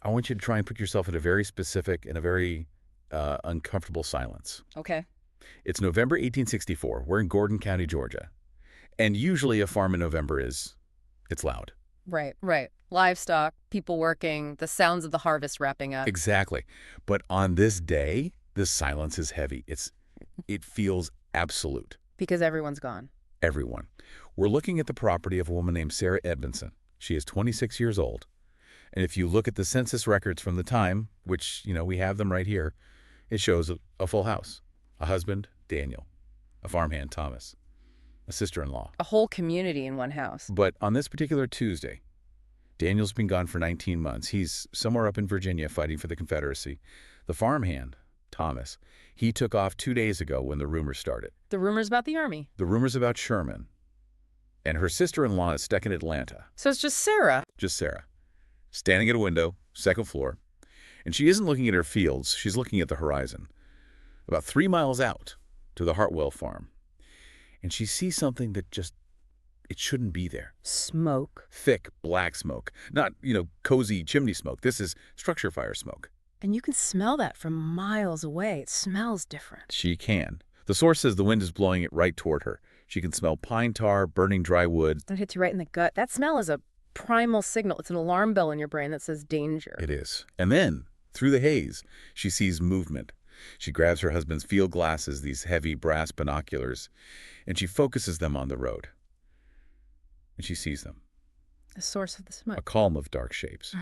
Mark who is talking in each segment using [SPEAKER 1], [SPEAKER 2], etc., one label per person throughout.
[SPEAKER 1] I want you to try and put yourself in a very specific and a very uncomfortable silence.
[SPEAKER 2] Okay.
[SPEAKER 1] It's November 1864. We're in Gordon County, Georgia. And usually a farm in November it's loud.
[SPEAKER 2] Right, right. Livestock, people working, the sounds of the harvest wrapping up.
[SPEAKER 1] Exactly. But on this day, the silence is heavy. It feels absolute.
[SPEAKER 2] Because everyone's gone.
[SPEAKER 1] Everyone. We're looking at the property of a woman named Sarah Edmondson. She is 26 years old. And if you look at the census records from the time, which, we have them right here, it shows a full house. A husband, Daniel. A farmhand, Thomas. A sister-in-law.
[SPEAKER 2] A whole community in one house.
[SPEAKER 1] But on this particular Tuesday, Daniel's been gone for 19 months. He's somewhere up in Virginia fighting for the Confederacy. The farmhand, Thomas, he took off 2 days ago when the rumors started.
[SPEAKER 2] The rumors about the army.
[SPEAKER 1] The rumors about Sherman. And her sister-in-law is stuck in Atlanta.
[SPEAKER 2] So it's just Sarah.
[SPEAKER 1] Just Sarah. Standing at a window, second floor. And she isn't looking at her fields. She's looking at the horizon. About 3 miles out to the Hartwell farm. And she sees something that it shouldn't be there.
[SPEAKER 2] Smoke.
[SPEAKER 1] Thick, black smoke. Not, cozy chimney smoke. This is structure fire smoke.
[SPEAKER 2] And you can smell that from miles away. It smells different.
[SPEAKER 1] She can. The source says the wind is blowing it right toward her. She can smell pine tar, burning dry wood.
[SPEAKER 2] That hits you right in the gut. That smell is a primal signal. It's an alarm bell in your brain that says danger.
[SPEAKER 1] It is. And then, through the haze, she sees movement. She grabs her husband's field glasses, these heavy brass binoculars, and she focuses them on the road. And she sees them.
[SPEAKER 2] The source of the smoke.
[SPEAKER 1] A column of dark shapes.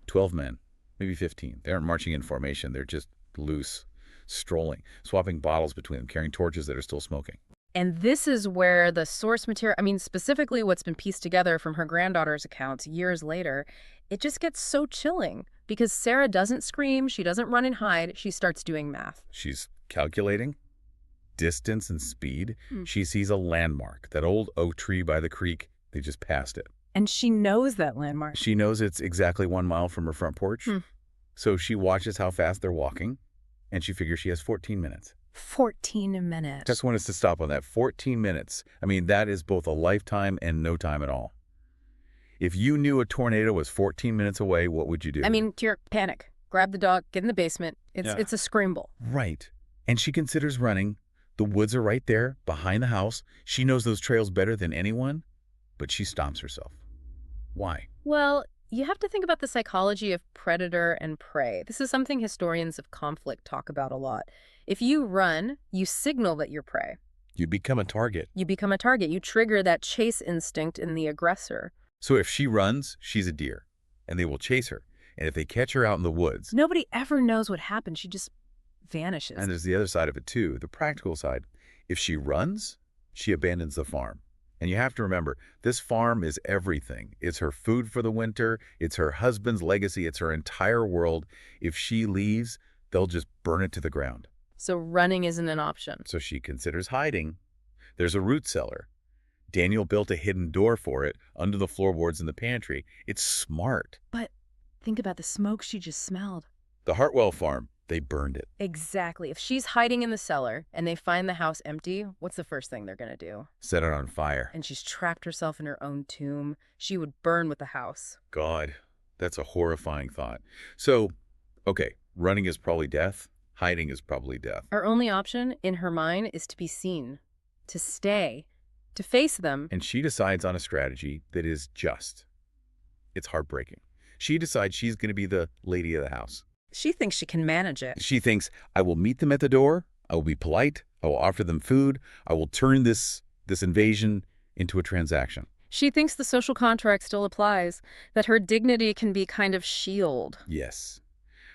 [SPEAKER 1] 12 men, maybe 15. They aren't marching in formation. They're just loose, strolling, swapping bottles between them, carrying torches that are still smoking.
[SPEAKER 2] And this is where the source material, specifically what's been pieced together from her granddaughter's accounts years later, it just gets so chilling because Sarah doesn't scream, she doesn't run and hide, she starts doing math.
[SPEAKER 1] She's calculating distance and speed. She sees a landmark, that old oak tree by the creek. They just passed it.
[SPEAKER 2] And she knows that landmark.
[SPEAKER 1] She knows it's exactly 1 mile from her front porch. So she watches how fast they're walking, and she figures she has 14 minutes.
[SPEAKER 2] 14 minutes.
[SPEAKER 1] Just want us to stop on that. 14 minutes. That is both a lifetime and no time at all. If you knew a tornado was 14 minutes away, what would you do?
[SPEAKER 2] Tear, panic. Grab the dog, get in the basement. It's a scramble.
[SPEAKER 1] Right. And she considers running. The woods are right there, behind the house. She knows those trails better than anyone, but she stops herself. Why?
[SPEAKER 2] Well, you have to think about the psychology of predator and prey. This is something historians of conflict talk about a lot. If you run, you signal that you're prey.
[SPEAKER 1] You become a target.
[SPEAKER 2] You become a target. You trigger that chase instinct in the aggressor.
[SPEAKER 1] So if she runs, she's a deer, and they will chase her. And if they catch her out in the woods...
[SPEAKER 2] Nobody ever knows what happened. She just vanishes.
[SPEAKER 1] And there's the other side of it, too, the practical side. If she runs, she abandons the farm. And you have to remember, this farm is everything. It's her food for the winter. It's her husband's legacy. It's her entire world. If she leaves, they'll just burn it to the ground.
[SPEAKER 2] So running isn't an option.
[SPEAKER 1] So she considers hiding. There's a root cellar. Daniel built a hidden door for it under the floorboards in the pantry. It's smart.
[SPEAKER 2] But think about the smoke she just smelled.
[SPEAKER 1] The Hartwell farm, they burned it.
[SPEAKER 2] Exactly. If she's hiding in the cellar and they find the house empty, what's the first thing they're going to do?
[SPEAKER 1] Set it on fire.
[SPEAKER 2] And she's trapped herself in her own tomb. She would burn with the house.
[SPEAKER 1] God, that's a horrifying thought. So, okay, running is probably death. Hiding is probably death.
[SPEAKER 2] Her only option, in her mind, is to be seen, to stay, to face them.
[SPEAKER 1] And she decides on a strategy that is just. It's heartbreaking. She decides she's going to be the lady of the house.
[SPEAKER 2] She thinks she can manage it.
[SPEAKER 1] She thinks, I will meet them at the door. I will be polite. I will offer them food. I will turn this invasion into a transaction.
[SPEAKER 2] She thinks the social contract still applies, that her dignity can be kind of shield.
[SPEAKER 1] Yes.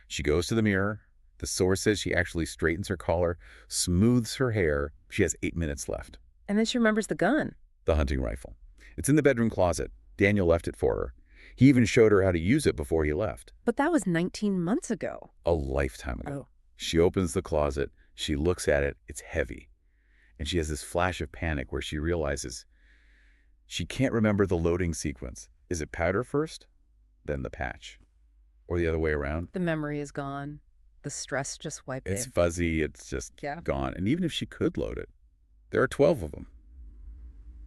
[SPEAKER 1] She goes to the mirror. The source says she actually straightens her collar, smooths her hair. She has 8 minutes left.
[SPEAKER 2] And then she remembers the gun.
[SPEAKER 1] The hunting rifle. It's in the bedroom closet. Daniel left it for her. He even showed her how to use it before he left.
[SPEAKER 2] But that was 19 months ago.
[SPEAKER 1] A lifetime ago.
[SPEAKER 2] Oh.
[SPEAKER 1] She opens the closet. She looks at it. It's heavy. And she has this flash of panic where she realizes she can't remember the loading sequence. Is it powder first, then the patch? Or the other way around?
[SPEAKER 2] The memory is gone. The stress just wiped it.
[SPEAKER 1] It's fuzzy. It's just gone. And even if she could load it, there are 12 of them.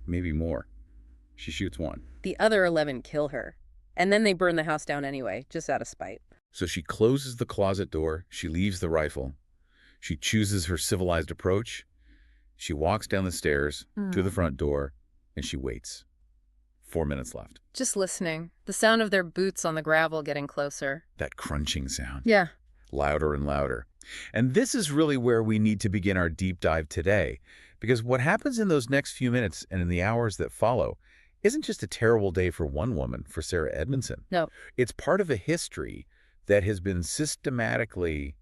[SPEAKER 1] Maybe more. She shoots one.
[SPEAKER 2] The other 11 kill her. And then they burn the house down anyway, just out of spite.
[SPEAKER 1] So she closes the closet door, she leaves the rifle, she chooses her civilized approach, she walks down the stairs to the front door, and she waits. 4 minutes left.
[SPEAKER 2] Just listening. The sound of their boots on the gravel getting closer.
[SPEAKER 1] That crunching sound.
[SPEAKER 2] Yeah.
[SPEAKER 1] Louder and louder. And this is really where we need to begin our deep dive today, because what happens in those next few minutes and in the hours that follow isn't just a terrible day for one woman, for Sarah Edmondson.
[SPEAKER 2] No.
[SPEAKER 1] It's part of a history that has been systematically,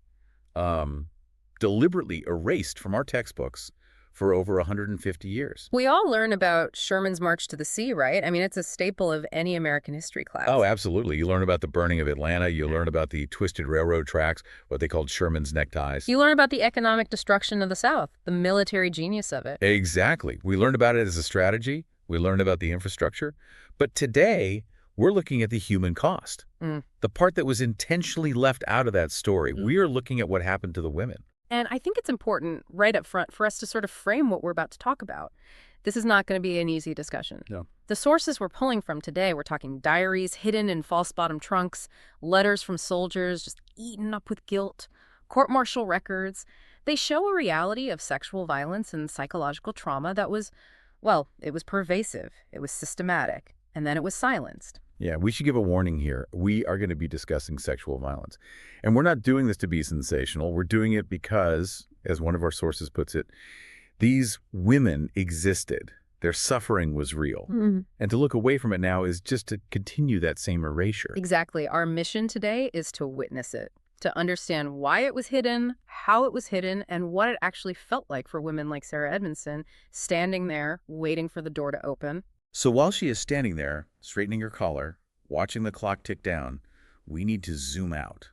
[SPEAKER 1] deliberately erased from our textbooks for over 150 years.
[SPEAKER 2] We all learn about Sherman's March to the Sea, right? I mean, it's a staple of any American history class.
[SPEAKER 1] Oh, absolutely. You learn about the burning of Atlanta. You learn about the twisted railroad tracks, what they called Sherman's neckties.
[SPEAKER 2] You learn about the economic destruction of the South, the military genius of it.
[SPEAKER 1] Exactly. We learned about it as a strategy. We learned about the infrastructure. But today, we're looking at the human cost, the part that was intentionally left out of that story. We are looking at what happened to the women.
[SPEAKER 2] And I think it's important right up front for us to sort of frame what we're about to talk about. This is not going to be an easy discussion.
[SPEAKER 1] No.
[SPEAKER 2] The sources we're pulling from today, we're talking diaries hidden in false bottom trunks, letters from soldiers just eaten up with guilt, court-martial records. They show a reality of sexual violence and psychological trauma that was, well, it was pervasive, it was systematic, and then it was silenced.
[SPEAKER 1] Yeah, we should give a warning here. We are going to be discussing sexual violence. And we're not doing this to be sensational. We're doing it because, as one of our sources puts it, these women existed. Their suffering was real. And to look away from it now is just to continue that same erasure.
[SPEAKER 2] Exactly. Our mission today is to witness it, to understand why it was hidden, how it was hidden, and what it actually felt like for women like Sarah Edmondson, standing there, waiting for the door to open.
[SPEAKER 1] So while she is standing there, straightening her collar, watching the clock tick down, we need to zoom out,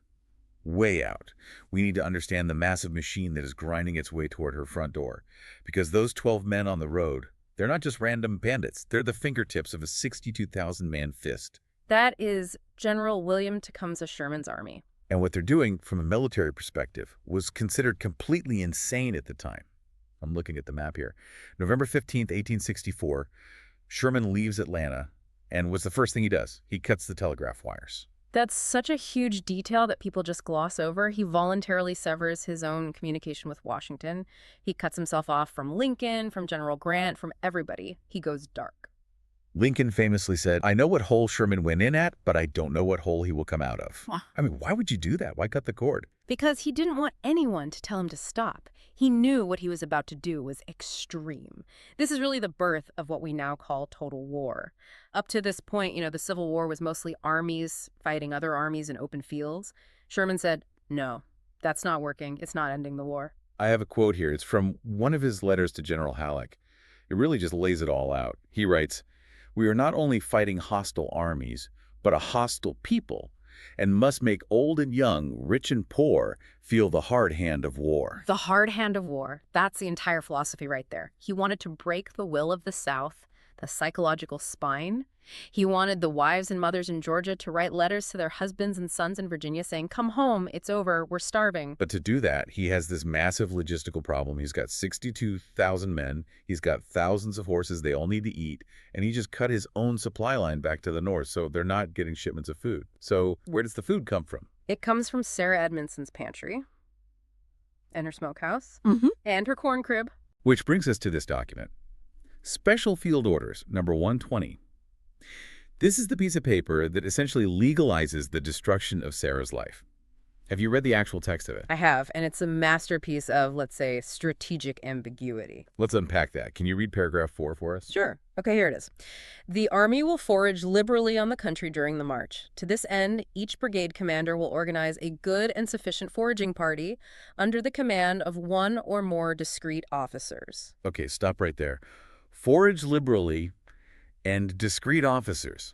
[SPEAKER 1] way out. We need to understand the massive machine that is grinding its way toward her front door. Because those 12 men on the road, they're not just random bandits. They're the fingertips of a 62,000-man fist.
[SPEAKER 2] That is General William Tecumseh Sherman's army.
[SPEAKER 1] And what they're doing from a military perspective was considered completely insane at the time. I'm looking at the map here. November 15th, 1864, Sherman leaves Atlanta, and what's the first thing he does? He cuts the telegraph wires.
[SPEAKER 2] That's such a huge detail that people just gloss over. He voluntarily severs his own communication with Washington. He cuts himself off from Lincoln, from General Grant, from everybody. He goes dark.
[SPEAKER 1] Lincoln famously said, "I know what hole Sherman went in at, but I don't know what hole he will come out of." I mean, why would you do that? Why cut the cord?
[SPEAKER 2] Because he didn't want anyone to tell him to stop. He knew what he was about to do was extreme. This is really the birth of what we now call total war. Up to this point, the Civil War was mostly armies fighting other armies in open fields. Sherman said, no, that's not working. It's not ending the war.
[SPEAKER 1] I have a quote here. It's from one of his letters to General Halleck. It really just lays it all out. He writes, "We are not only fighting hostile armies, but a hostile people, and must make old and young, rich and poor, feel the hard hand of war."
[SPEAKER 2] The hard hand of war. That's the entire philosophy right there. He wanted to break the will of the South, the psychological spine. He wanted the wives and mothers in Georgia to write letters to their husbands and sons in Virginia saying, come home, it's over, we're starving.
[SPEAKER 1] But to do that, he has this massive logistical problem. He's got 62,000 men. He's got thousands of horses. They all need to eat. And he just cut his own supply line back to the north, so they're not getting shipments of food. So where does the food come from?
[SPEAKER 2] It comes from Sarah Edmondson's pantry and her smokehouse and her corn crib.
[SPEAKER 1] Which brings us to this document. Special Field Orders, number 120. This is the piece of paper that essentially legalizes the destruction of Sarah's life. Have you read the actual text of it?
[SPEAKER 2] I have, and it's a masterpiece of, let's say, strategic ambiguity.
[SPEAKER 1] Let's unpack that. Can you read paragraph 4 for us?
[SPEAKER 2] Sure. Okay, here it is. The Army will forage liberally on the country during the march. To this end, each brigade commander will organize a good and sufficient foraging party under the command of one or more discreet officers.
[SPEAKER 1] Okay, stop right there. Forage liberally and discreet officers.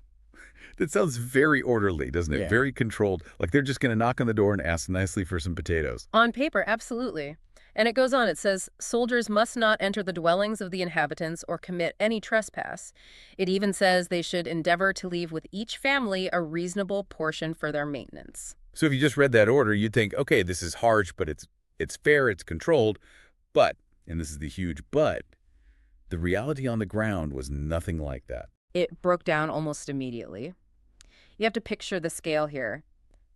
[SPEAKER 1] That sounds very orderly, doesn't it?
[SPEAKER 2] Yeah.
[SPEAKER 1] Very controlled. Like they're just going to knock on the door and ask nicely for some potatoes.
[SPEAKER 2] On paper, absolutely. And it goes on. It says, soldiers must not enter the dwellings of the inhabitants or commit any trespass. It even says they should endeavor to leave with each family a reasonable portion for their maintenance.
[SPEAKER 1] So if you just read that order, you'd think, okay, this is harsh, but it's fair, it's controlled. But, and this is the huge but, the reality on the ground was nothing like that.
[SPEAKER 2] It broke down almost immediately. You have to picture the scale here.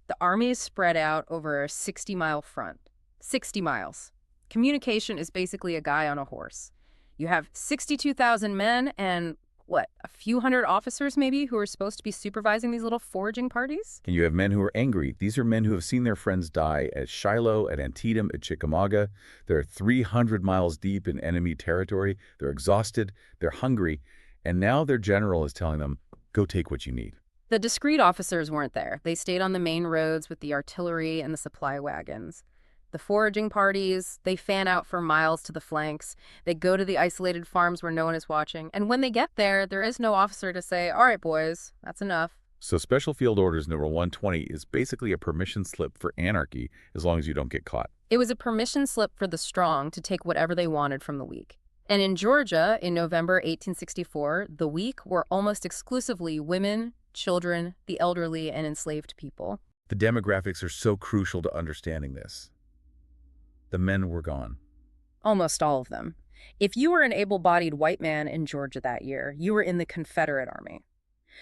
[SPEAKER 2] The army is spread out over a 60-mile front. 60 miles. Communication is basically a guy on a horse. You have 62,000 men and, what, a few hundred officers maybe who are supposed to be supervising these little foraging parties?
[SPEAKER 1] And you have men who are angry. These are men who have seen their friends die at Shiloh, at Antietam, at Chickamauga. They're 300 miles deep in enemy territory. They're exhausted. They're hungry. And now their general is telling them, go take what you need.
[SPEAKER 2] The discreet officers weren't there. They stayed on the main roads with the artillery and the supply wagons. The foraging parties, they fan out for miles to the flanks. They go to the isolated farms where no one is watching. And when they get there, there is no officer to say, all right, boys, that's enough.
[SPEAKER 1] So Special Field Orders Number 120 is basically a permission slip for anarchy as long as you don't get caught.
[SPEAKER 2] It was a permission slip for the strong to take whatever they wanted from the weak. And in Georgia, in November 1864, the weak were almost exclusively women, children, the elderly, and enslaved people.
[SPEAKER 1] The demographics are so crucial to understanding this. The men were gone.
[SPEAKER 2] Almost all of them. If you were an able-bodied white man in Georgia that year, you were in the Confederate Army.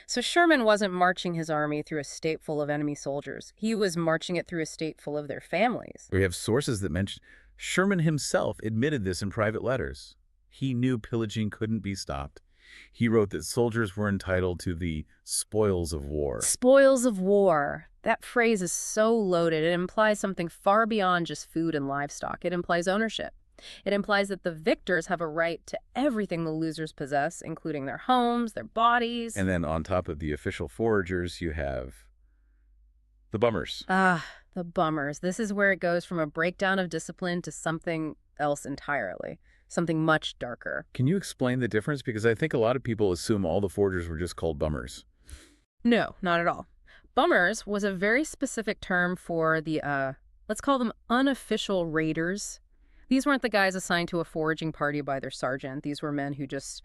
[SPEAKER 2] So Sherman wasn't marching his army through a state full of enemy soldiers. He was marching it through a state full of their families.
[SPEAKER 1] We have sources that mention Sherman himself admitted this in private letters. He knew pillaging couldn't be stopped. He wrote that soldiers were entitled to the spoils of war.
[SPEAKER 2] Spoils of war. That phrase is so loaded. It implies something far beyond just food and livestock. It implies ownership. It implies that the victors have a right to everything the losers possess, including their homes, their bodies.
[SPEAKER 1] And then on top of the official foragers, you have the bummers.
[SPEAKER 2] Ah, the bummers. This is where it goes from a breakdown of discipline to something else entirely. Something much darker.
[SPEAKER 1] Can you explain the difference? Because I think a lot of people assume all the foragers were just called bummers.
[SPEAKER 2] No, not at all. Bummers was a very specific term for the, let's call them unofficial raiders. These weren't the guys assigned to a foraging party by their sergeant. These were men who just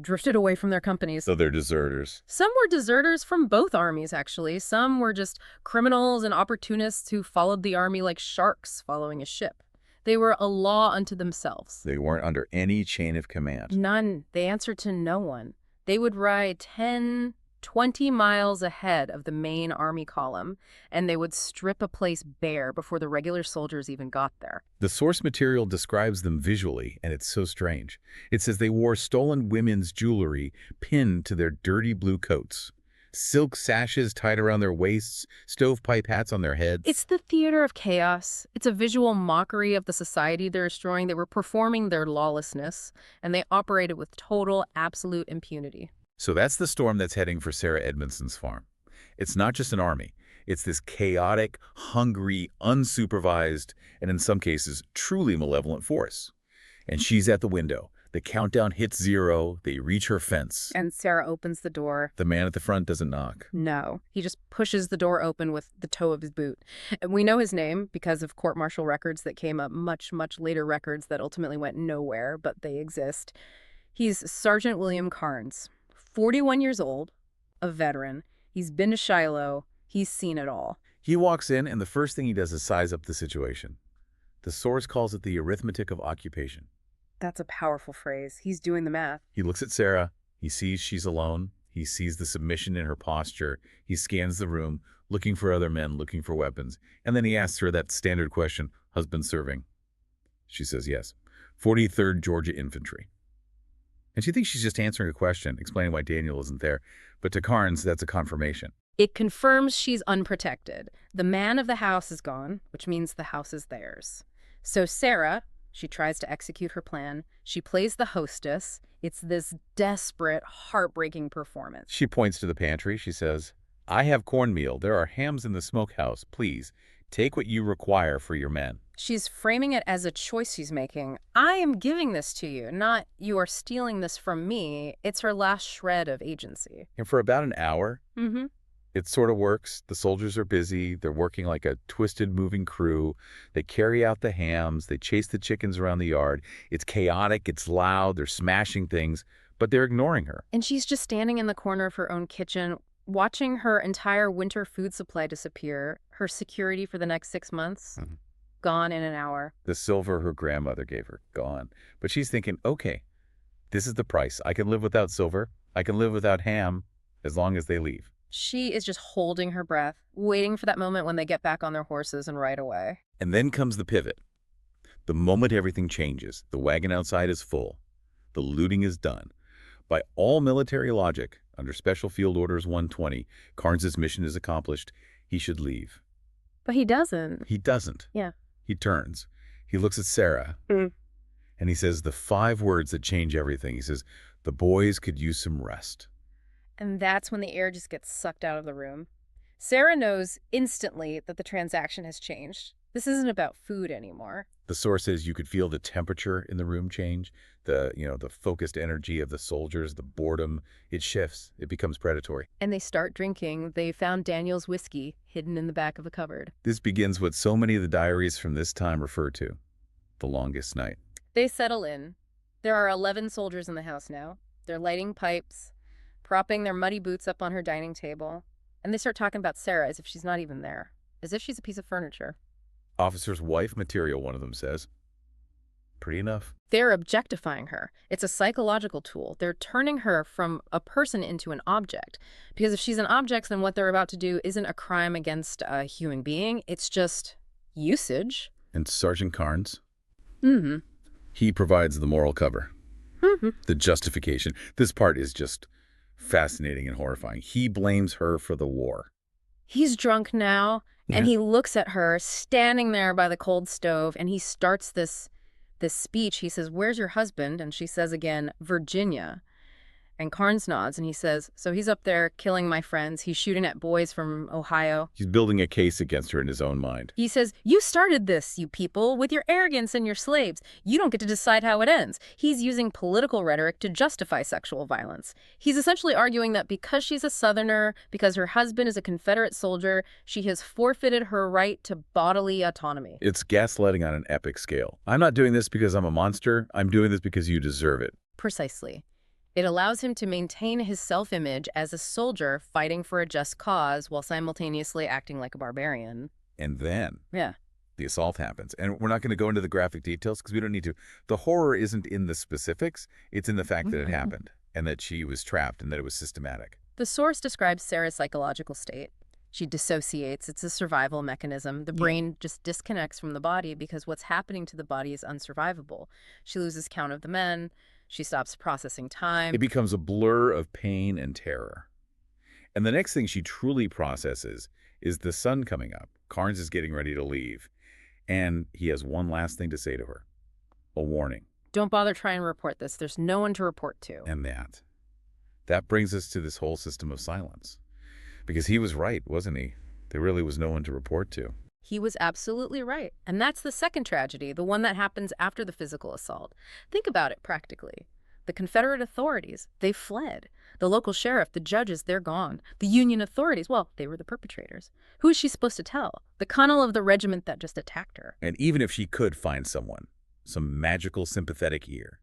[SPEAKER 2] drifted away from their companies.
[SPEAKER 1] So they're deserters.
[SPEAKER 2] Some were deserters from both armies, actually. Some were just criminals and opportunists who followed the army like sharks following a ship. They were a law unto themselves.
[SPEAKER 1] They weren't under any chain of command.
[SPEAKER 2] None. They answered to no one. They would ride 10, 20 miles ahead of the main army column, and they would strip a place bare before the regular soldiers even got there.
[SPEAKER 1] The source material describes them visually, and it's so strange. It says they wore stolen women's jewelry pinned to their dirty blue coats, silk sashes tied around their waists, stovepipe hats on their heads.
[SPEAKER 2] It's the theater of chaos. It's a visual mockery of the society they're destroying. They were performing their lawlessness, and they operated with total, absolute impunity.
[SPEAKER 1] So that's the storm that's heading for Sarah Edmondson's farm. It's not just an army. It's this chaotic, hungry, unsupervised, and in some cases, truly malevolent force. And she's at the window. The countdown hits 0. They reach her fence.
[SPEAKER 2] And Sarah opens the door.
[SPEAKER 1] The man at the front doesn't knock.
[SPEAKER 2] No. He just pushes the door open with the toe of his boot. And we know his name because of court-martial records that came up, much, much later records that ultimately went nowhere, but they exist. He's Sergeant William Carnes. 41 years old, a veteran. He's been to Shiloh. He's seen it all.
[SPEAKER 1] He walks in, and the first thing he does is size up the situation. The source calls it the arithmetic of occupation.
[SPEAKER 2] That's a powerful phrase. He's doing the math.
[SPEAKER 1] He looks at Sarah. He sees she's alone. He sees the submission in her posture. He scans the room, looking for other men, looking for weapons. And then he asks her that standard question, husband serving? She says yes. 43rd Georgia Infantry. And she thinks she's just answering a question, explaining why Daniel isn't there. But to Carnes, that's a confirmation.
[SPEAKER 2] It confirms she's unprotected. The man of the house is gone, which means the house is theirs. So Sarah, she tries to execute her plan. She plays the hostess. It's this desperate, heartbreaking performance.
[SPEAKER 1] She points to the pantry. She says, I have cornmeal. There are hams in the smokehouse. Please, take what you require for your men.
[SPEAKER 2] She's framing it as a choice she's making. I am giving this to you, not you are stealing this from me. It's her last shred of agency.
[SPEAKER 1] And for about an hour, it sort of works. The soldiers are busy. They're working like a twisted, moving crew. They carry out the hams. They chase the chickens around the yard. It's chaotic. It's loud. They're smashing things, but they're ignoring her.
[SPEAKER 2] And she's just standing in the corner of her own kitchen, watching her entire winter food supply disappear, her security for the next 6 months. Gone in an hour.
[SPEAKER 1] The silver her grandmother gave her, gone. But she's thinking, okay, this is the price. I can live without silver. I can live without ham as long as they leave.
[SPEAKER 2] She is just holding her breath, waiting for that moment when they get back on their horses and ride away.
[SPEAKER 1] And then comes the pivot. The moment everything changes, the wagon outside is full. The looting is done. By all military logic, under Special Field Orders 120, Carnes's mission is accomplished. He should leave.
[SPEAKER 2] But he doesn't.
[SPEAKER 1] He doesn't.
[SPEAKER 2] Yeah.
[SPEAKER 1] He turns. He looks at Sarah, and he says the 5 words that change everything. He says, "The boys could use some rest."
[SPEAKER 2] And that's when the air just gets sucked out of the room. Sarah knows instantly that the transaction has changed. This isn't about food anymore.
[SPEAKER 1] The source says you could feel the temperature in the room change, the focused energy of the soldiers, the boredom. It shifts. It becomes predatory.
[SPEAKER 2] And they start drinking. They found Daniel's whiskey hidden in the back of a cupboard.
[SPEAKER 1] This begins what so many of the diaries from this time refer to, the longest night.
[SPEAKER 2] They settle in. There are 11 soldiers in the house now. They're lighting pipes, propping their muddy boots up on her dining table, and they start talking about Sarah as if she's not even there, as if she's a piece of furniture.
[SPEAKER 1] Officer's wife material, one of them says. Pretty enough.
[SPEAKER 2] They're objectifying her. It's a psychological tool. They're turning her from a person into an object. Because if she's an object, then what they're about to do isn't a crime against a human being. It's just usage.
[SPEAKER 1] And Sergeant Carnes?
[SPEAKER 2] Mm-hmm.
[SPEAKER 1] He provides the moral cover.
[SPEAKER 2] Mm-hmm.
[SPEAKER 1] The justification. This part is just fascinating and horrifying. He blames her for the war.
[SPEAKER 2] He's drunk now, and he looks at her standing there by the cold stove, and he starts this speech. He says, "Where's your husband?" And she says again, "Virginia." And Carnes nods, and he says, "So he's up there killing my friends. He's shooting at boys from Ohio."
[SPEAKER 1] He's building a case against her in his own mind.
[SPEAKER 2] He says, "You started this, you people, with your arrogance and your slaves. You don't get to decide how it ends." He's using political rhetoric to justify sexual violence. He's essentially arguing that because she's a Southerner, because her husband is a Confederate soldier, she has forfeited her right to bodily autonomy.
[SPEAKER 1] It's gaslighting on an epic scale. I'm not doing this because I'm a monster. I'm doing this because you deserve it.
[SPEAKER 2] Precisely. It allows him to maintain his self-image as a soldier fighting for a just cause while simultaneously acting like a barbarian.
[SPEAKER 1] And then
[SPEAKER 2] Yeah.
[SPEAKER 1] the assault happens. And we're not going to go into the graphic details because we don't need to. The horror isn't in the specifics. It's in the fact that it happened and that she was trapped and that it was systematic.
[SPEAKER 2] The source describes Sarah's psychological state. She dissociates. It's a survival mechanism. The brain just disconnects from the body because what's happening to the body is unsurvivable. She loses count of the men. She stops processing time.
[SPEAKER 1] It becomes a blur of pain and terror. And the next thing she truly processes is the sun coming up. Carnes is getting ready to leave. And he has one last thing to say to her. A warning.
[SPEAKER 2] Don't bother trying to report this. There's no one to report to.
[SPEAKER 1] And that brings us to this whole system of silence. Because he was right, wasn't he? There really was no one to report to.
[SPEAKER 2] He was absolutely right. And that's the second tragedy, the one that happens after the physical assault. Think about it practically. The Confederate authorities, they fled. The local sheriff, the judges, they're gone. The Union authorities, well, they were the perpetrators. Who is she supposed to tell? The colonel of the regiment that just attacked her.
[SPEAKER 1] And even if she could find someone, some magical sympathetic ear,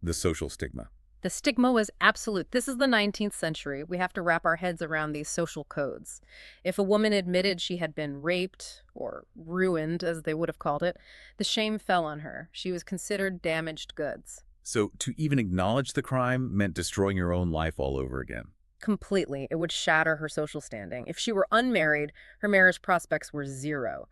[SPEAKER 1] the social stigma.
[SPEAKER 2] The stigma was absolute. This is the 19th century. We have to wrap our heads around these social codes. If a woman admitted she had been raped, or ruined, as they would have called it, the shame fell on her. She was considered damaged goods.
[SPEAKER 1] So to even acknowledge the crime meant destroying your own life all over again.
[SPEAKER 2] Completely. It would shatter her social standing. If she were unmarried, her marriage prospects were zero.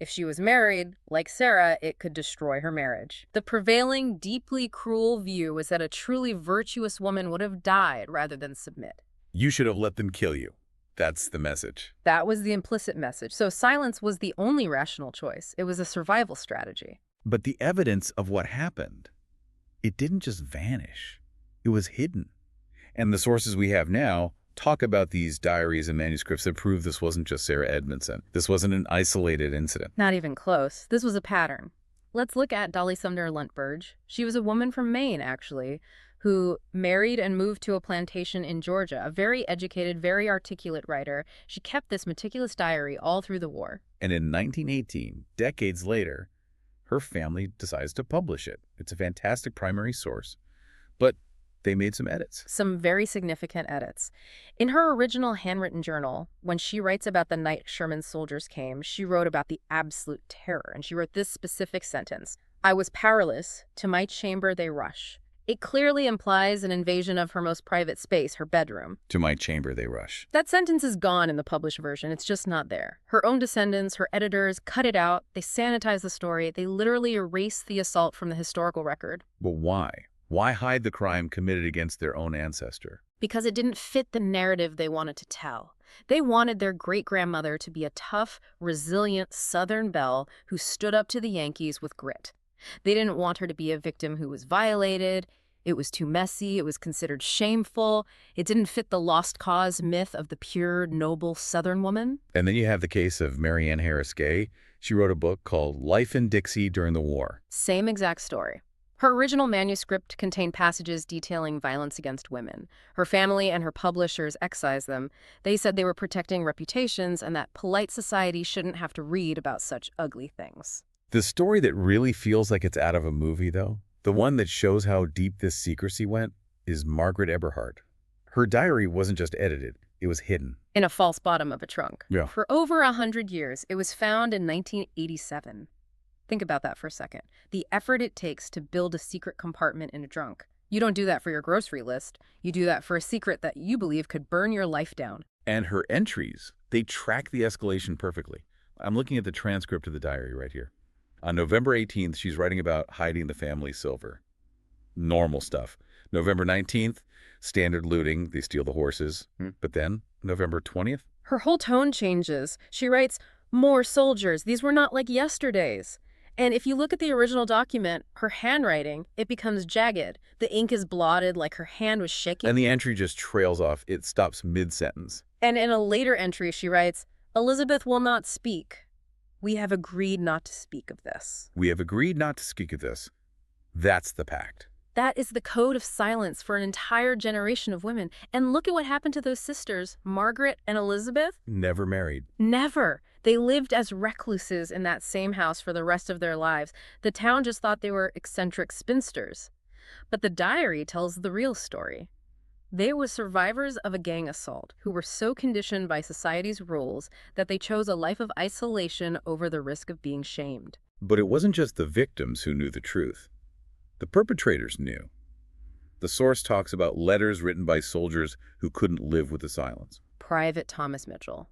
[SPEAKER 2] If she was married, like Sarah, it could destroy her marriage. The prevailing, deeply cruel view was that a truly virtuous woman would have died rather than submit.
[SPEAKER 1] You should have let them kill you. That's the message.
[SPEAKER 2] That was the implicit message. So silence was the only rational choice. It was a survival strategy.
[SPEAKER 1] But the evidence of what happened, it didn't just vanish. It was hidden. And the sources we have now talk about these diaries and manuscripts that prove this wasn't just Sarah Edmondson. This wasn't an isolated incident.
[SPEAKER 2] Not even close. This was a pattern. Let's look at Dolly Sumner Luntberg. She was a woman from Maine, actually, who married and moved to a plantation in Georgia. A very educated, very articulate writer. She kept this meticulous diary all through the war.
[SPEAKER 1] And in 1918, decades later, her family decides to publish it. It's a fantastic primary source. But they made some edits.
[SPEAKER 2] Some very significant edits. In her original handwritten journal, when she writes about the night Sherman's soldiers came, she wrote about the absolute terror, and she wrote this specific sentence: "I was powerless, to my chamber they rush. It clearly implies an invasion of her most private space, her bedroom.
[SPEAKER 1] To my chamber they rush.
[SPEAKER 2] That sentence is gone in the published version. It's just not there. Her own descendants, her editors, cut it out. They sanitize the story. They literally erase the assault from the historical record.
[SPEAKER 1] But why? Why hide the crime committed against their own ancestor?
[SPEAKER 2] Because it didn't fit the narrative they wanted to tell. They wanted their great-grandmother to be a tough, resilient Southern belle who stood up to the Yankees with grit. They didn't want her to be a victim who was violated. It was too messy. It was considered shameful. It didn't fit the lost cause myth of the pure, noble Southern woman.
[SPEAKER 1] And then you have the case of Mary Ann Harris Gay. She wrote a book called Life in Dixie During the War.
[SPEAKER 2] Same exact story. Her original manuscript contained passages detailing violence against women. Her family and her publishers excised them. They said they were protecting reputations and that polite society shouldn't have to read about such ugly things.
[SPEAKER 1] The story that really feels like it's out of a movie, though, the one that shows how deep this secrecy went, is Margaret Eberhard. Her diary wasn't just edited, it was hidden.
[SPEAKER 2] In a false bottom of a trunk.
[SPEAKER 1] Yeah.
[SPEAKER 2] For over 100 years, it was found in 1987. Think about that for a second. The effort it takes to build a secret compartment in a trunk. You don't do that for your grocery list. You do that for a secret that you believe could burn your life down.
[SPEAKER 1] And her entries, they track the escalation perfectly. I'm looking at the transcript of the diary right here. On November 18th, she's writing about hiding the family silver. Normal stuff. November 19th, standard looting, they steal the horses. But then, November 20th?
[SPEAKER 2] Her whole tone changes. She writes, "More soldiers. These were not like yesterday's." And if you look at the original document, her handwriting, it becomes jagged. The ink is blotted like her hand was shaking.
[SPEAKER 1] And the entry just trails off. It stops mid-sentence.
[SPEAKER 2] And in a later entry, she writes, "Elizabeth will not speak. We have agreed not to speak of this."
[SPEAKER 1] We have agreed not to speak of this. That's the pact.
[SPEAKER 2] That is the code of silence for an entire generation of women. And look at what happened to those sisters, Margaret and Elizabeth.
[SPEAKER 1] Never married.
[SPEAKER 2] Never. They lived as recluses in that same house for the rest of their lives. The town just thought they were eccentric spinsters. But the diary tells the real story. They were survivors of a gang assault who were so conditioned by society's rules that they chose a life of isolation over the risk of being shamed.
[SPEAKER 1] But it wasn't just the victims who knew the truth. The perpetrators knew. The source talks about letters written by soldiers who couldn't live with the silence.
[SPEAKER 2] Private Thomas Mitchell.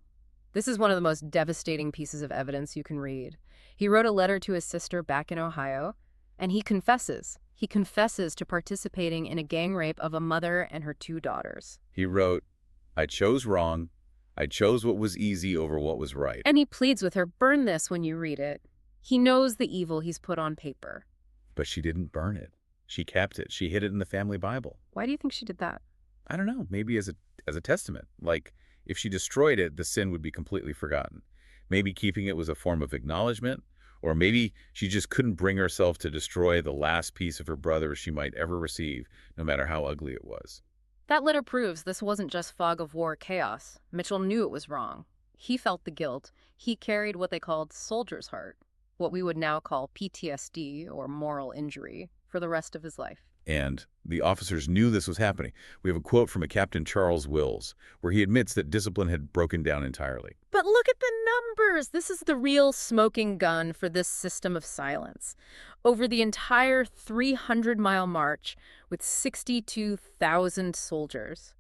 [SPEAKER 2] This is one of the most devastating pieces of evidence you can read. He wrote a letter to his sister back in Ohio, and he confesses. He confesses to participating in a gang rape of a mother and her 2 daughters.
[SPEAKER 1] He wrote, "I chose wrong. I chose what was easy over what was right."
[SPEAKER 2] And he pleads with her, burn this when you read it. He knows the evil he's put on paper.
[SPEAKER 1] But she didn't burn it. She kept it. She hid it in the family Bible.
[SPEAKER 2] Why do you think she did that?
[SPEAKER 1] I don't know, maybe as a testament. Like, if she destroyed it, the sin would be completely forgotten. Maybe keeping it was a form of acknowledgement, or maybe she just couldn't bring herself to destroy the last piece of her brother she might ever receive, no matter how ugly it was.
[SPEAKER 2] That letter proves this wasn't just fog of war chaos. Mitchell knew it was wrong. He felt the guilt. He carried what they called soldier's heart, what we would now call PTSD, or moral injury, for the rest of his life.
[SPEAKER 1] And the officers knew this was happening. We have a quote from a Captain Charles Wills, where he admits that discipline had broken down entirely.
[SPEAKER 2] But look at the numbers! This is the real smoking gun for this system of silence. Over the entire 300-mile march with 62,000 soldiers.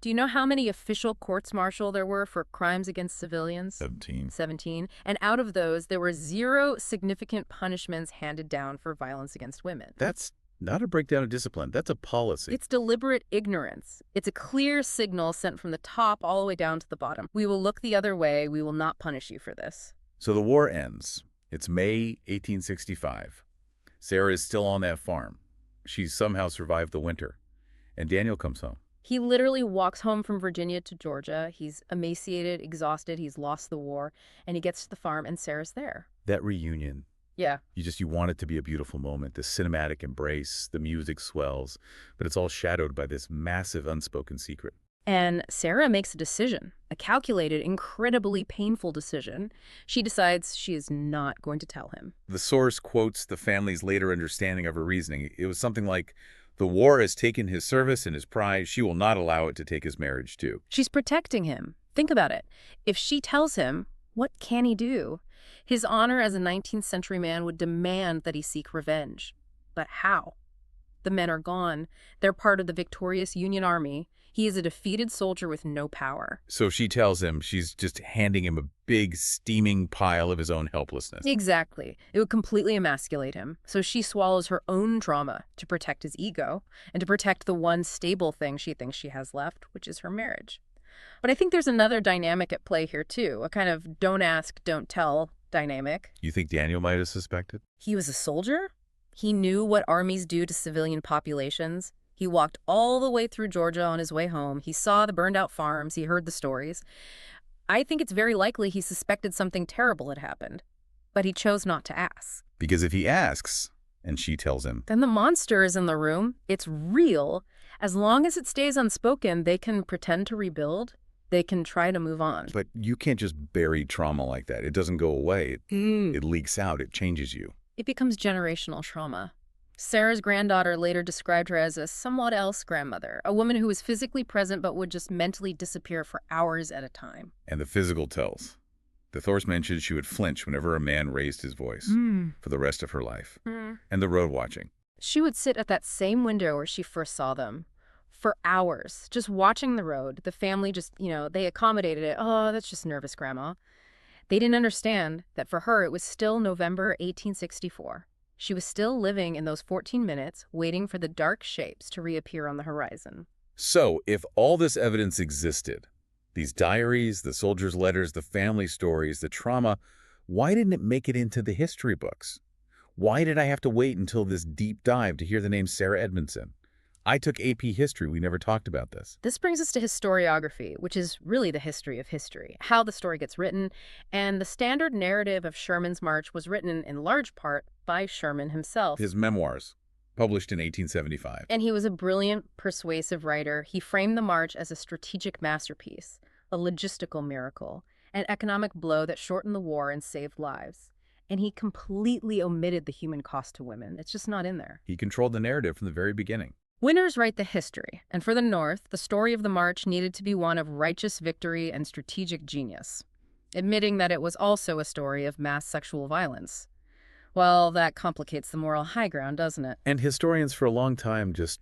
[SPEAKER 2] Do you know how many official courts-martial there were for crimes against civilians? 17. And out of those, there were 0 significant punishments handed down for violence against women.
[SPEAKER 1] That's not a breakdown of discipline. That's a policy.
[SPEAKER 2] It's deliberate ignorance. It's a clear signal sent from the top all the way down to the bottom. We will look the other way. We will not punish you for this.
[SPEAKER 1] So the war ends. It's May 1865. Sarah is still on that farm. She's somehow survived the winter. And Daniel comes home.
[SPEAKER 2] He literally walks home from Virginia to Georgia. He's emaciated, exhausted. He's lost the war. And he gets to the farm, and Sarah's there.
[SPEAKER 1] That reunion.
[SPEAKER 2] Yeah.
[SPEAKER 1] You want it to be a beautiful moment, this cinematic embrace, the music swells, but it's all shadowed by this massive unspoken secret.
[SPEAKER 2] And Sarah makes a decision, a calculated, incredibly painful decision. She decides she is not going to tell him.
[SPEAKER 1] The source quotes the family's later understanding of her reasoning. It was something like, "The war has taken his service and his pride. She will not allow it to take his marriage too."
[SPEAKER 2] She's protecting him. Think about it. If she tells him, what can he do? His honor as a 19th century man would demand that he seek revenge. But how? The men are gone. They're part of the victorious Union Army. He is a defeated soldier with no power.
[SPEAKER 1] So she tells him she's just handing him a big, steaming pile of his own helplessness.
[SPEAKER 2] Exactly. It would completely emasculate him. So she swallows her own trauma to protect his ego and to protect the one stable thing she thinks she has left, which is her marriage. But I think there's another dynamic at play here, too, a kind of don't ask, don't tell dynamic.
[SPEAKER 1] You think Daniel might have suspected?
[SPEAKER 2] He was a soldier. He knew what armies do to civilian populations. He walked all the way through Georgia on his way home. He saw the burned-out farms. He heard the stories. I think it's very likely he suspected something terrible had happened, but he chose not to ask.
[SPEAKER 1] Because if he asks, and she tells him,
[SPEAKER 2] Then the monster is in the room. It's real. As long as it stays unspoken, they can pretend to rebuild. They can try to move on.
[SPEAKER 1] but you can't just bury trauma like that. It doesn't go away. It leaks out. It changes you.
[SPEAKER 2] It becomes generational trauma. Sarah's granddaughter later described her as a somewhat else grandmother, a woman who was physically present but would just mentally disappear for hours at a time.
[SPEAKER 1] And the physical tells. The Thorse mentioned she would flinch whenever a man raised his voice for the rest of her life. And the road watching.
[SPEAKER 2] She would sit at that same window where she first saw them for hours, just watching the road. The family just, they accommodated it. Oh, that's just nervous, Grandma. They didn't understand that for her it was still November 1864. She was still living in those 14 minutes, waiting for the dark shapes to reappear on the horizon.
[SPEAKER 1] So, if all this evidence existed, these diaries, the soldiers' letters, the family stories, the trauma, why didn't it make it into the history books? Why did I have to wait until this deep dive to hear the name Sarah Edmondson? I took AP History. We never talked about this.
[SPEAKER 2] This brings us to historiography, which is really the history of history, how the story gets written, and the standard narrative of Sherman's march was written in large part by Sherman himself.
[SPEAKER 1] His memoirs, published in 1875.
[SPEAKER 2] And he was a brilliant, persuasive writer. He framed the march as a strategic masterpiece, a logistical miracle, an economic blow that shortened the war and saved lives. And he completely omitted the human cost to women. It's just not in there.
[SPEAKER 1] He controlled the narrative from the very beginning.
[SPEAKER 2] Winners write the history, and for the North, the story of the march needed to be one of righteous victory and strategic genius, admitting that it was also a story of mass sexual violence. Well, that complicates the moral high ground, doesn't it?
[SPEAKER 1] And historians for a long time just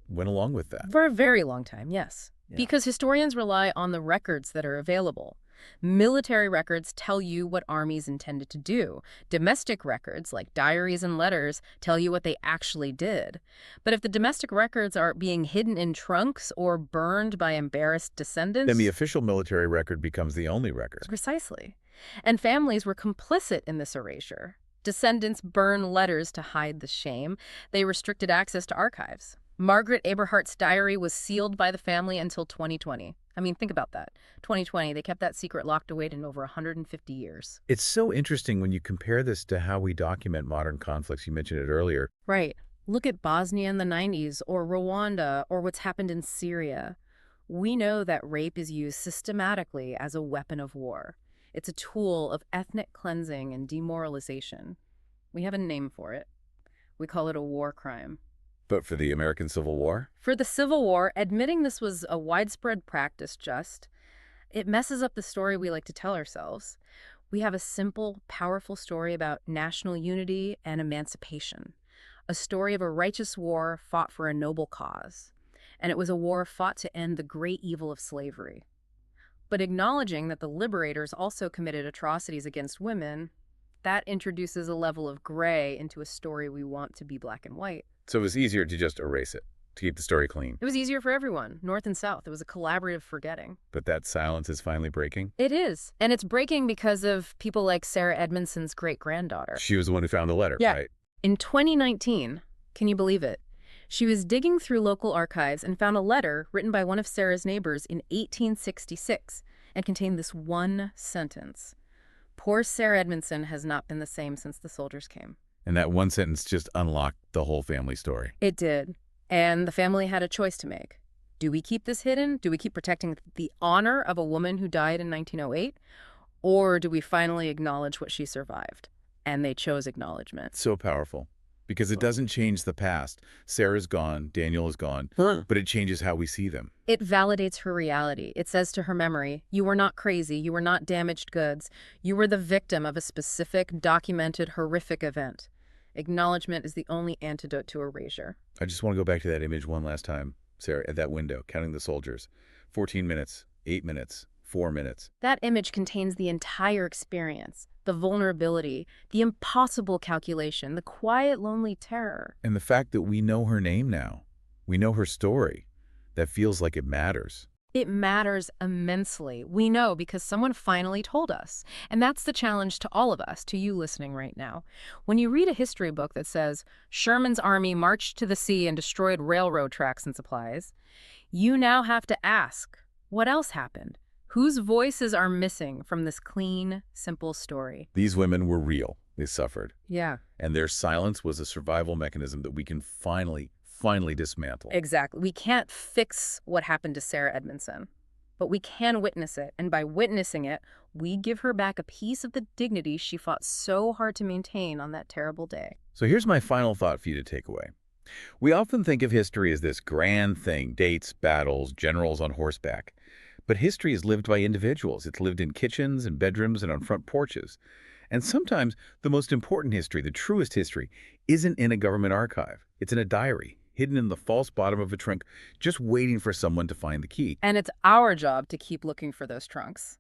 [SPEAKER 1] went along with that.
[SPEAKER 2] For a very long time, yes.
[SPEAKER 1] Yeah.
[SPEAKER 2] Because historians rely on the records that are available. Military records tell you what armies intended to do. Domestic records, like diaries and letters, tell you what they actually did. But if the domestic records are being hidden in trunks or burned by embarrassed descendants...
[SPEAKER 1] Then the official military record becomes the only record.
[SPEAKER 2] Precisely. And families were complicit in this erasure. Descendants burn letters to hide the shame. They restricted access to archives. Margaret Eberhardt's diary was sealed by the family until 2020. I mean, think about that. 2020, they kept that secret locked away in over 150 years.
[SPEAKER 1] It's so interesting when you compare this to how we document modern conflicts. You mentioned it earlier.
[SPEAKER 2] Right. Look at Bosnia in the 90s, or Rwanda, or what's happened in Syria. We know that rape is used systematically as a weapon of war. It's a tool of ethnic cleansing and demoralization. We have a name for it. We call it a war crime.
[SPEAKER 1] But for the American Civil War?
[SPEAKER 2] For the Civil War, admitting this was a widespread practice it messes up the story we like to tell ourselves. We have a simple, powerful story about national unity and emancipation. A story of a righteous war fought for a noble cause. And it was a war fought to end the great evil of slavery. But acknowledging that the liberators also committed atrocities against women, that introduces a level of gray into a story we want to be black and white.
[SPEAKER 1] So it was easier to just erase it, to keep the story clean.
[SPEAKER 2] It was easier for everyone, North and South. It was a collaborative forgetting.
[SPEAKER 1] But that silence is finally breaking?
[SPEAKER 2] It is. And it's breaking because of people like Sarah Edmondson's great-granddaughter.
[SPEAKER 1] She was the one who found the letter,
[SPEAKER 2] Yeah.
[SPEAKER 1] right?
[SPEAKER 2] In 2019, can you believe it? She was digging through local archives and found a letter written by one of Sarah's neighbors in 1866 and contained this one sentence. Poor Sarah Edmondson has not been the same since the soldiers came.
[SPEAKER 1] And that one sentence just unlocked the whole family story.
[SPEAKER 2] It did. And the family had a choice to make. Do we keep this hidden? Do we keep protecting the honor of a woman who died in 1908? Or do we finally acknowledge what she survived? And they chose acknowledgement.
[SPEAKER 1] So powerful. Because it doesn't change the past. Sarah's gone, Daniel is gone, but it changes how we see them.
[SPEAKER 2] It validates her reality. It says to her memory, you were not crazy, you were not damaged goods. You were the victim of a specific, documented, horrific event. Acknowledgement is the only antidote to erasure.
[SPEAKER 1] I just want to go back to that image one last time, Sarah, at that window, counting the soldiers. 14 minutes, 8 minutes, 4 minutes.
[SPEAKER 2] That image contains the entire experience, the vulnerability, the impossible calculation, the quiet, lonely terror.
[SPEAKER 1] And the fact that we know her name now, we know her story, that feels like it matters.
[SPEAKER 2] It matters immensely. We know because someone finally told us. And that's the challenge to all of us, to you listening right now. When you read a history book that says, Sherman's army marched to the sea and destroyed railroad tracks and supplies, you now have to ask, what else happened? Whose voices are missing from this clean, simple story?
[SPEAKER 1] These women were real. They suffered.
[SPEAKER 2] Yeah.
[SPEAKER 1] And their silence was a survival mechanism that we can finally dismantle.
[SPEAKER 2] Exactly. We can't fix what happened to Sarah Edmondson, but we can witness it. And by witnessing it, we give her back a piece of the dignity she fought so hard to maintain on that terrible day.
[SPEAKER 1] So here's my final thought for you to take away. We often think of history as this grand thing, dates, battles, generals on horseback. But history is lived by individuals. It's lived in kitchens and bedrooms and on front porches. And sometimes the most important history, the truest history, isn't in a government archive. It's in a diary, hidden in the false bottom of a trunk, just waiting for someone to find the key.
[SPEAKER 2] And it's our job to keep looking for those trunks.